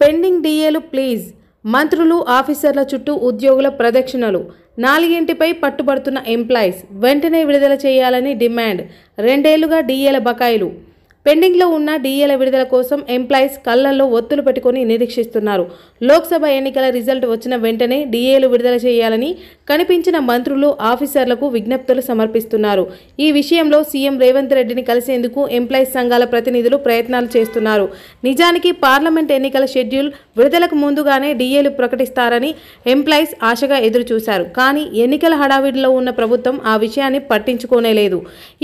Pending డీఏలు please. మంత్రులు ఆఫీసర్ల చుట్టూ ఉద్యోగుల ప్రదక్షిణలు. 4ంటిపై పట్టుబడుతున్న ఎంప్లాయీస్ వెంటనే విడుదల చేయాలని డిమాండ్. 2 ఏళ్లుగా డీఏల బకాయిలు. పెండింగ్లో ఉన్న డీఏల విడుదల కోసం ఎంప్లాయీస్ కళ్లల్లో ఒత్తులు పెట్టుకుని నిరీక్షిస్తున్నారు. లోక్సభ ఎన్నికల రిజల్ట్ వచ్చిన వెంటనే డీఏలు విడుదల చేయాలని కనిపించిన మంత్రులు ఆఫీసర్లకు విజ్ఞప్తులు సమర్పిస్తున్నారు. ఈ విషయంలో సీఎం రేవంత్ రెడ్డిని కలిసేందుకు ఎంప్లాయీస్ సంఘాల ప్రతినిధులు ప్రయత్నాలు చేస్తున్నారు. నిజానికి పార్లమెంట్ ఎన్నికల షెడ్యూల్ విడుదలకు ముందుగానే డీఏలు ప్రకటిస్తారని ఎంప్లాయీస్ ఆశగా ఎదురుచూశారు. కానీ ఎన్నికల హడావిడిలో ఉన్న ప్రభుత్వం ఆ విషయాన్ని పట్టించుకోనేలేదు.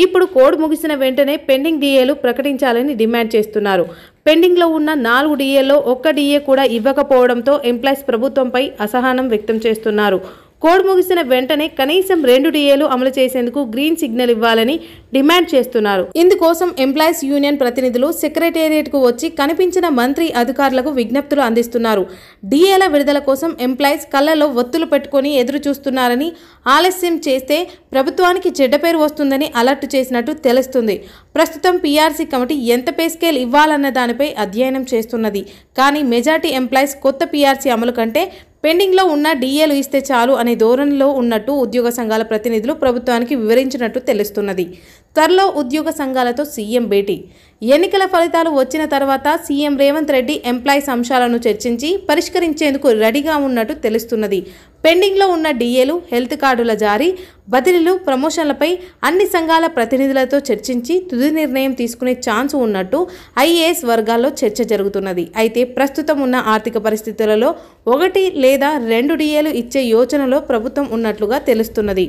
ఇప్పుడు కోడ్ ముగిసిన వెంటనే పెండింగ్ డీఏలు ప్రకటించాలని డిమాండ్ చేస్తున్నారు. పెండింగ్లో ఉన్న 4 డీఏల్లో ఒక్క డీఏ కూడా ఇవ్వకపోవడంతో ఎంప్లాయీస్ ప్రభుత్వంపై అసహనం వ్యక్తం చేస్తున్నారు. కోడ్ ముగిసిన వెంటనే కనీసం 2 డీఏలు అమలు చేసేందుకు గ్రీన్ సిగ్నల్ ఇవ్వాలని డిమాండ్ చేస్తున్నారు. ఇందుకోసం ఎంప్లాయీస్ యూనియన్ ప్రతినిధులు సెక్రటేరియట్కు వచ్చి కనిపించిన మంత్రి అధికారులకు విజ్ఞప్తులు అందిస్తున్నారు. డీఏల విడుదల కోసం ఎంప్లాయీస్ కళ్లలో ఒత్తులు పెట్టుకుని ఎదురు చూస్తున్నారని, ఆలస్యం చేస్తే ప్రభుత్వానికి చెడ్డ పేరు వస్తుందని అలర్ట్ చేసినట్టు తెలుస్తుంది. ప్రస్తుతం పీఆర్సీ కమిటీ ఎంత పే స్కేల్ ఇవ్వాలన్న దానిపై అధ్యయనం చేస్తున్నది. కానీ మెజార్టీ ఎంప్లాయీస్ కొత్త పీఆర్సీ అమలు కంటే పెండింగ్లో ఉన్న డీఏలు ఇస్తే చాలు అనే ధోరణిలో ఉన్నట్టు ఉద్యోగ సంఘాల ప్రతినిధులు ప్రభుత్వానికి వివరించినట్టు తెలుస్తున్నది. త్వరలో ఉద్యోగ సంఘాలతో సీఎం భేటీ. ఎన్నికల ఫలితాలు వచ్చిన తర్వాత సీఎం రేవంత్ రెడ్డి ఎంప్లాయీస్ అంశాలను చర్చించి పరిష్కరించేందుకు రెడీగా ఉన్నట్టు తెలుస్తున్నది. పెండింగ్లో ఉన్న డీఏలు, హెల్త్ కార్డుల జారీ, బదిలీలు, ప్రమోషన్లపై అన్ని సంఘాల ప్రతినిధులతో చర్చించి తుది నిర్ణయం తీసుకునే ఛాన్స్ ఉన్నట్టు ఐఏఎస్ వర్గాల్లో చర్చ జరుగుతున్నది. అయితే ప్రస్తుతం ఉన్న ఆర్థిక పరిస్థితులలో 1 లేదా 2 డీఏలు ఇచ్చే యోచనలో ప్రభుత్వం ఉన్నట్లుగా తెలుస్తున్నది.